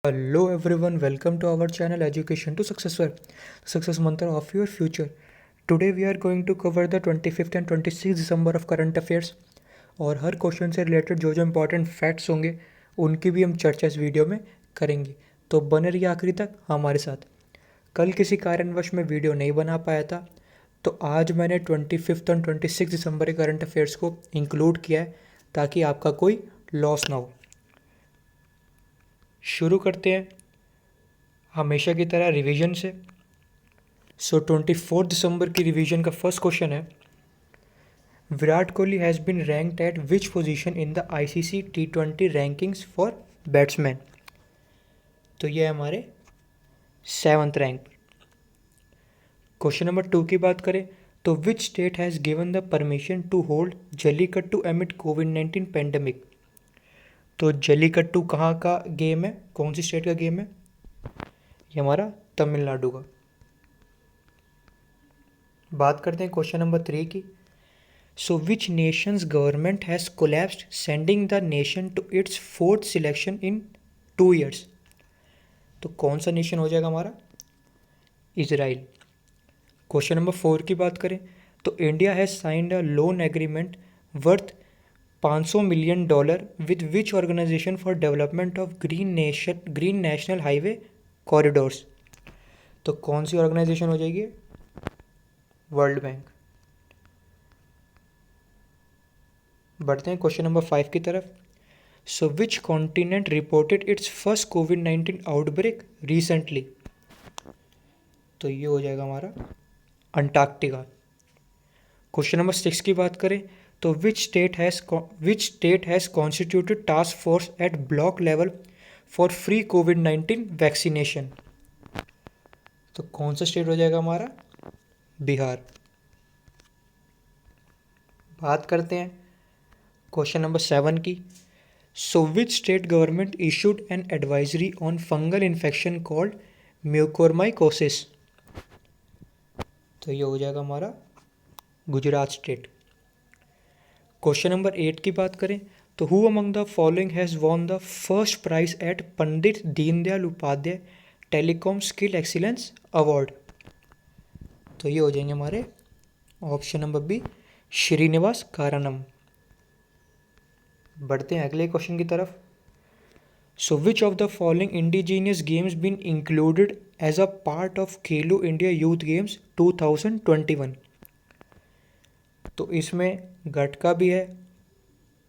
Hello everyone, welcome to our channel Education to Successful, Success Mantra of Your Future. Today we are going to cover the 25th and 26th December of current affairs और हर question से related जो important facts होंगे उनकी भी हम चर्चा इस video में करेंगे। तो बने रहिए आखिरी तक हमारे साथ। कल किसी कारणवश मैं वीडियो नहीं बना पाया था, तो आज मैंने 25th और 26 दिसंबर के करंट अफेयर्स को इंक्लूड किया है ताकि आपका कोई लॉस ना हो। शुरू करते हैं हमेशा की तरह रिवीजन से। 24 दिसंबर की रिवीजन का फर्स्ट क्वेश्चन है, Virat Kohli has been ranked at which position in the ICC T20 rankings for batsman. तो ये है हमारे 7th रैंक। क्वेश्चन नंबर 2 की बात करें तो which state has given the permission to hold jallikattu amid कोविड-19 पेंडेमिक। तो जल्लीकट्टू कहाँ का गेम है, कौन सी स्टेट का गेम है? ये हमारा तमिलनाडु का। बात करते हैं क्वेश्चन नंबर 3 की। So which nation's government has collapsed sending the nation to its 4th selection in 2 years। तो कौन सा नेशन हो जाएगा हमारा? इजराइल। क्वेश्चन नंबर 4 की बात करें तो India has signed a loan agreement worth $500 million with which organisation for development of green national highway corridors. तो कौन सी ऑर्गेनाइजेशन हो जाएगी? World bank. बढ़ते हैं क्वेश्चन नंबर 5 की तरफ। So which continent reported its first कोविड-19 आउटब्रेक रिसेंटली। तो ये हो जाएगा हमारा अंटार्कटिका। क्वेश्चन नंबर 6 की बात करें तो which state has constituted task force at block level for free covid vaccination. तो कौन सा स्टेट हो जाएगा हमारा? बिहार। बात करते हैं क्वेश्चन नंबर 7 की। So which state government issued an advisory on fungal infection called mucormycosis. तो ये हो जाएगा हमारा गुजरात स्टेट। क्वेश्चन नंबर 8 की बात करें तो who among the following has won the first prize at Pandit Deendayal Upadhyay telecom skill excellence award. तो ये हो जाएंगे हमारे option number B, Srinivas Karnam. बढ़ते हैं अगले क्वेश्चन की तरफ। So which of the following indigenous games been included as a part of Khelo India youth games 2021। तो इसमें गटका भी है,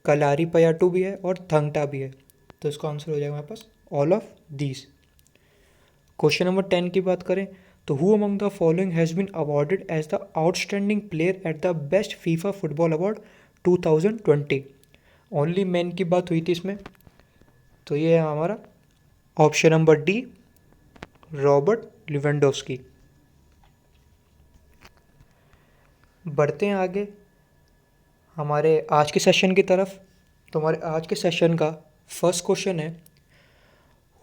कलारी पयाटू भी है और थंगटा भी है। तो इसका आंसर हो जाएगा हमारे पास all of these. Question number 10 की बात करें तो who among the following has been awarded as the outstanding player at the best FIFA football award 2020। Only man की बात हुई थी इसमें। तो ये है हमारा option number D, Robert Lewandowski. बढ़ते हैं आगे हमारे आज के सेशन की तरफ। तो हमारे आज के सेशन का फर्स्ट क्वेश्चन है,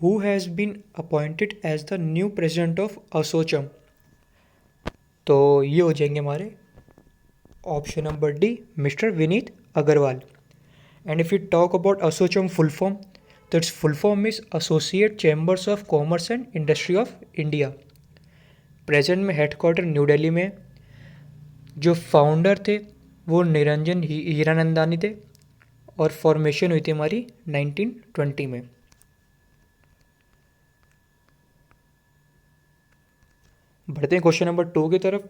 who has been appointed as the new president of ASSOCHAM. तो ये हो जाएंगे हमारे option number D, mister Vineet Agarwal. And if you talk about ASSOCHAM full form, तो its full form is associate chambers of commerce and industry of India. Present में headquarter New Delhi में। जो founder थे वो निरंजन हीरानंदानी थे और फॉर्मेशन हुई थी हमारी 1920 में। बढ़ते हैं क्वेश्चन नंबर 2 की तरफ।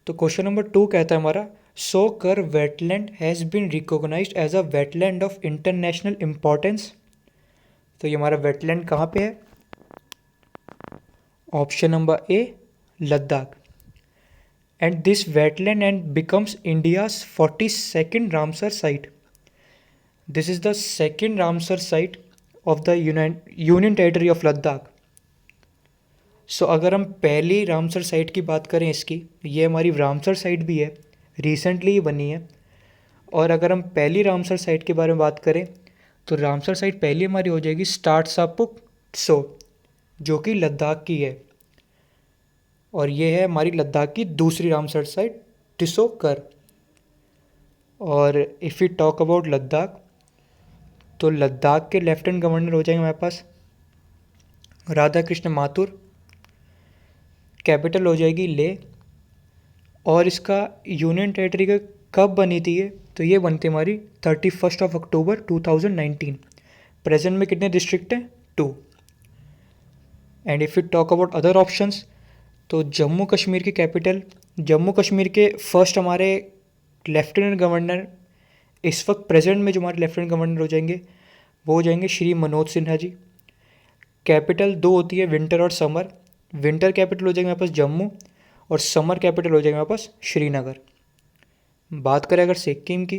तो क्वेश्चन नंबर 2 कहता है हमारा, Tso Kar wetland has been recognised as a wetland of international importance. तो ये हमारा वेटलैंड कहाँ पे है? Option number A, Ladakh. And this wetland and becomes India's 42nd Ramsar site. This is the second Ramsar site of the union territory of Ladakh. सो अगर हम पहली रामसर साइट की बात करें इसकी, ये हमारी रामसर साइट भी है, रिसेंटली ही बनी है। और अगर हम पहली रामसर साइट के बारे में बात करें तो रामसर साइट पहली हमारी हो जाएगी स्टार्ट सापुक सो, जो कि लद्दाख की है। और ये है हमारी लद्दाख की दूसरी रामसर साइट टिसोकर। और if you talk about Ladakh, तो लद्दाख के लेफ्टिनेंट गवर्नर हो जाएंगे हमारे पास राधा कृष्ण माथुर। कैपिटल हो जाएगी ले। और इसका यूनियन टेरिटरी का कब बनी थी ये, तो ये बनती हमारी 31 अक्टूबर 2019। प्रेजेंट में कितने डिस्ट्रिक्ट हैं, 2। And if you talk about other options, तो जम्मू कश्मीर की कैपिटल, जम्मू कश्मीर के फर्स्ट हमारे लेफ्टिनेंट गवर्नर, इस वक्त प्रेजेंट में जो हमारे लेफ्टिनेंट गवर्नर हो जाएंगे वो हो जाएंगे श्री मनोज सिन्हा जी। कैपिटल 2 होती है विंटर और समर। विंटर कैपिटल हो जाएगी हमारे पास जम्मू और समर कैपिटल हो जाएगा हमारे पास श्रीनगर। बात करें अगर सिक्किम की,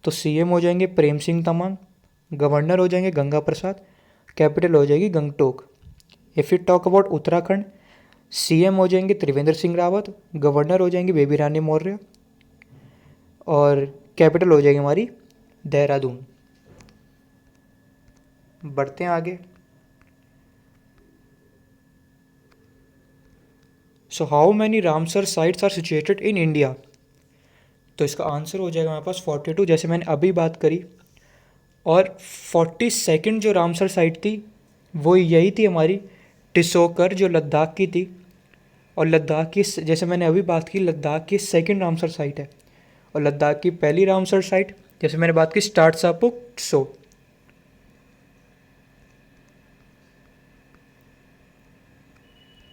तो सीएम हो जाएंगे प्रेम सिंह तमांग, गवर्नर हो जाएंगे गंगा प्रसाद, कैपिटल हो जाएगी Gangtok. If you talk about Uttarakhand, CM हो जाएंगे त्रिवेंद्र सिंह रावत, गवर्नर हो जाएंगे बेबी रानी मौर्य और कैपिटल हो जाएगी हमारी देहरादून। बढ़ते हैं आगे। So how many Ramsar sites are situated in India, तो इसका आंसर हो जाएगा हमारे पास 42, जैसे मैंने अभी बात करी। और 42nd जो रामसर साइट थी वो यही थी हमारी टिसोकर, जो लद्दाख की थी। और लद्दाख की, जैसे मैंने अभी बात की, लद्दाख की सेकंड रामसर साइट है। और लद्दाख की पहली रामसर साइट, जैसे मैंने बात की, स्टार्ट सापुक सो।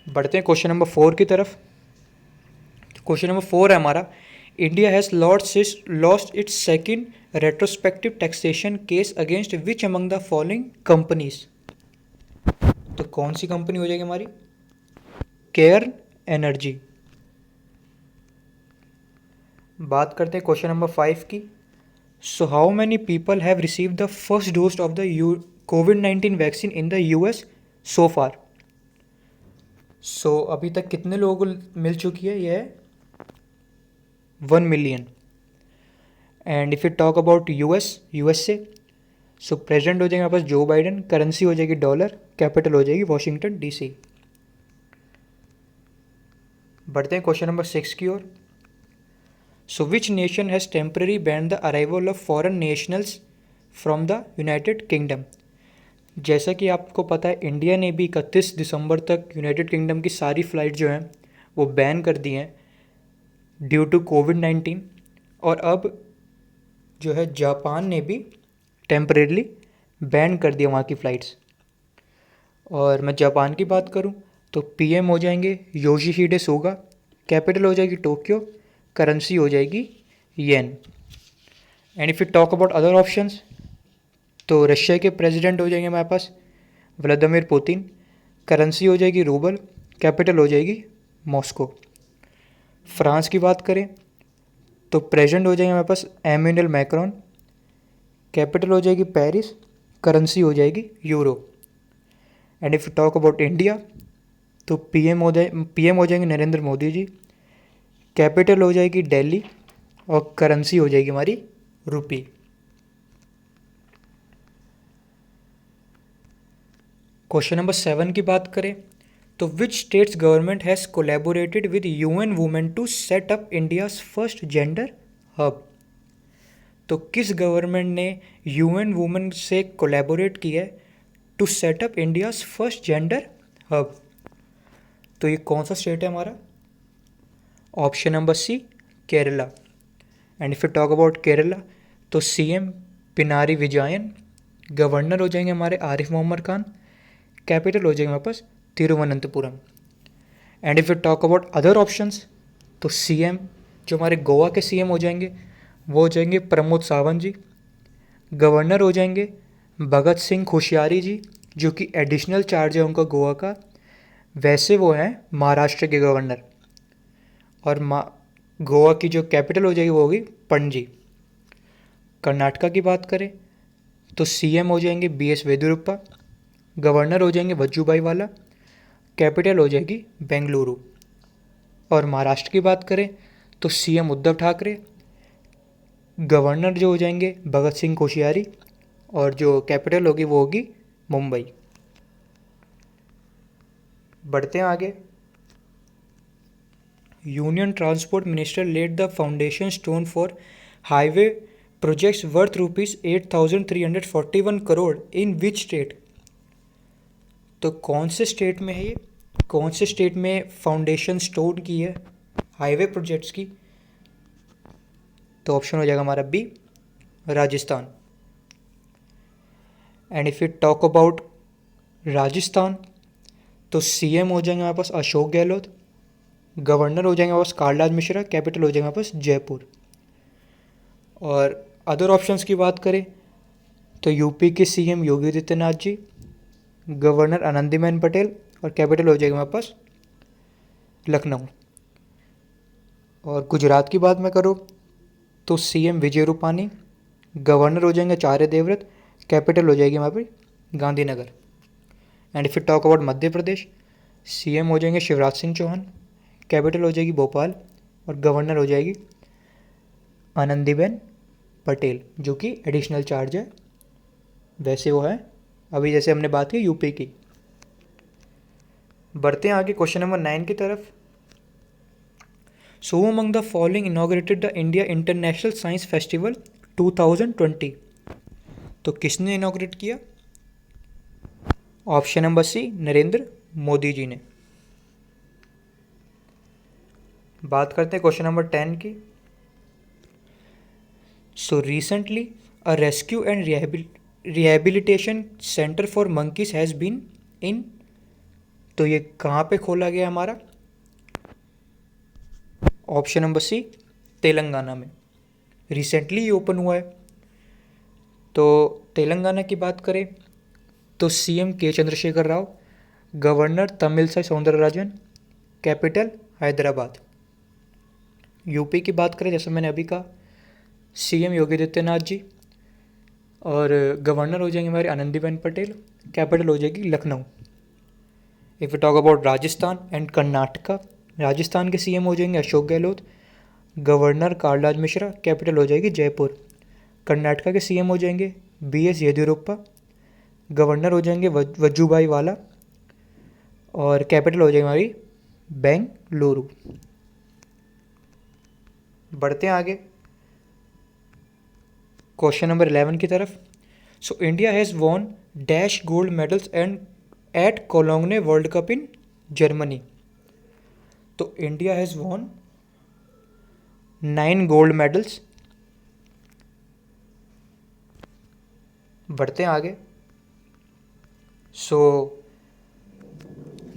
बढ़ते हैं क्वेश्चन नंबर 4 की तरफ। क्वेश्चन नंबर 4 है हमारा, India has lost its second retrospective taxation case against which among the following companies, तो कौन सी कंपनी हो जाएगी हमारी, केयर एनर्जी। बात करते हैं क्वेश्चन नंबर 5 की। So how many people have receive the first dose of the कोविड-19 vaccine in the US so far, so अभी तक कितने लोगों को मिल चुकी है, यह है 1 million. And if you talk about USA, so president हो जाएंगे हमारे पास जो बाइडन, करेंसी हो जाएगी डॉलर, कैपिटल हो जाएगी वॉशिंगटन डीसी। बढ़ते हैं क्वेश्चन नंबर 6 की ओर। So which nation has temporary ban the arrival of foreign nationals from the united kingdom, जैसा कि आपको पता है इंडिया ने भी 31 दिसंबर तक यूनाइटेड किंगडम की सारी फ़्लाइट जो हैं वो बैन कर दी हैं ड्यू टू कोविड-19। और अब जो है जापान ने भी टेम्परेली बैन कर दिया वहाँ की फ़्लाइट्स। और मैं जापान की बात करूँ तो पीएम हो जाएंगे योशिहिडे सुगा, कैपिटल हो जाएगी टोक्यो, करेंसी हो जाएगी yen. And if you talk about other options, तो रशिया के प्रेसिडेंट हो जाएंगे हमारे पास व्लादिमीर पुतिन, करेंसी हो जाएगी रूबल, कैपिटल हो जाएगी मॉस्को। फ्रांस की बात करें तो प्रेसिडेंट हो जाएंगे हमारे पास एमेनुएल मैक्रोन, कैपिटल हो जाएगी पेरिस, करेंसी हो जाएगी euro. And if you talk about India, तो पीएम हो जाएंगे नरेंद्र मोदी जी, कैपिटल हो जाएगी दिल्ली और करेंसी हो जाएगी हमारी रुपी। क्वेश्चन नंबर 7 की बात करें तो which states government has collaborated with UN women to set up India's first gender hub, तो किस गवर्नमेंट ने यूएन वुमेन से कोलैबोरेट किया है to set up India's first gender hub, तो ये कौन सा स्टेट है हमारा, option number C Kerala. And if you talk about Kerala, तो सीएम पिनारी विजयन, गवर्नर हो जाएंगे हमारे आरिफ मोहम्मद खान, कैपिटल हो जाएगा हमारे पास Thiruvananthapuram. And if you talk about other options, तो सीएम जो हमारे गोवा के सीएम हो जाएंगे वो हो जाएंगे प्रमोद सावंत जी, गवर्नर हो जाएंगे भगत सिंह कोश्यारी जी, जो कि एडिशनल चार्ज है उनका गोवा का, वैसे वो हैं महाराष्ट्र के गवर्नर। और गोवा की जो कैपिटल हो जाएगी वो होगी पणजी। कर्नाटका की बात करें तो सीएम हो जाएंगे बीएस येदियुरप्पा, गवर्नर हो जाएंगे वजूभाई वाला, कैपिटल हो जाएगी बेंगलुरु। और महाराष्ट्र की बात करें तो सीएम उद्धव ठाकरे, गवर्नर जो हो जाएंगे भगत सिंह कोश्यारी और जो कैपिटल होगी वो होगी मुंबई। बढ़ते हैं आगे। Union transport minister led the foundation stone for highway projects worth ₹8,341 crore in which state, तो कौन से स्टेट में है ये, कौन से स्टेट में फाउंडेशन स्टोन की है हाईवे प्रोजेक्ट्स की? तो ऑप्शन हो जाएगा हमारा B, Rajasthan. And if you talk about Rajasthan, तो सीएम हो जाएंगे हमारे पास अशोक गहलोत, गवर्नर हो जाएंगे हमारे पास कालराज मिश्रा, कैपिटल हो जाएगा हमारे पास जयपुर। और अदर ऑप्शंस की बात करें तो यूपी के सीएम योगी आदित्यनाथ जी, गवर्नर आनंदीबेन पटेल, और कैपिटल हो जाएगा हमारे पास लखनऊ। और गुजरात की बात मैं करूँ तो सीएम विजय रूपानी, गवर्नर हो जाएंगे आचार्य देवव्रत, कैपिटल हो जाएगी हमारे पे Gandhinagar. And if you talk about Madhya Pradesh, CM हो जाएंगे शिवराज सिंह चौहान, कैपिटल हो जाएगी भोपाल, और गवर्नर हो जाएगी आनंदीबेन पटेल, जो कि एडिशनल चार्ज है, वैसे वो है अभी जैसे हमने बात की यूपी की। बढ़ते हैं आगे क्वेश्चन नंबर 9 की तरफ। So among the following inaugurated the India international science festival 2020? तो किसने इनॉग्रेट किया? Option number C, Narendra Modi ji ने। बात करते हैं क्वेश्चन नंबर 10 की। So recently a rescue and rehabilitation centre for monkeys has been in, तो ये कहाँ पे खोला गया हमारा? ऑप्शन नंबर सी, तेलंगाना में। रिसेंटली ये ओपन हुआ है। तो तेलंगाना की बात करें तो सीएम के Chandrashekhar Rao, governor Tamilisai Soundararajan, capital Hyderabad. UP की बात करें जैसे मैंने अभी कहा, सीएम योगी आदित्यनाथ जी, और गवर्नर हो जाएंगे हमारे आनंदीबेन पटेल, कैपिटल हो जाएगी Lucknow. If you talk about Rajasthan and Karnataka, Rajasthan के सीएम हो जाएंगे अशोक गहलोत, गवर्नर कालराज मिश्रा, कैपिटल हो जाएगी जयपुर। कर्नाटका के सीएम हो जाएंगे बीएस येदियुरप्पा, गवर्नर हो जाएंगे वजूभाई वाला, और कैपिटल हो जाएगी हमारी बेंगलुरु। बढ़ते हैं आगे क्वेश्चन नंबर 11 की तरफ। So India has won dash gold medals and at Cologne world cup in Germany? तो India has won 9 gold medals. बढ़ते हैं आगे। So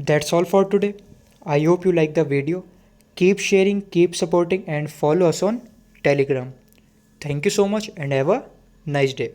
that's all for today. I hope you like the video. Keep sharing, keep supporting, and follow us on Telegram. Thank you so much and have a nice day.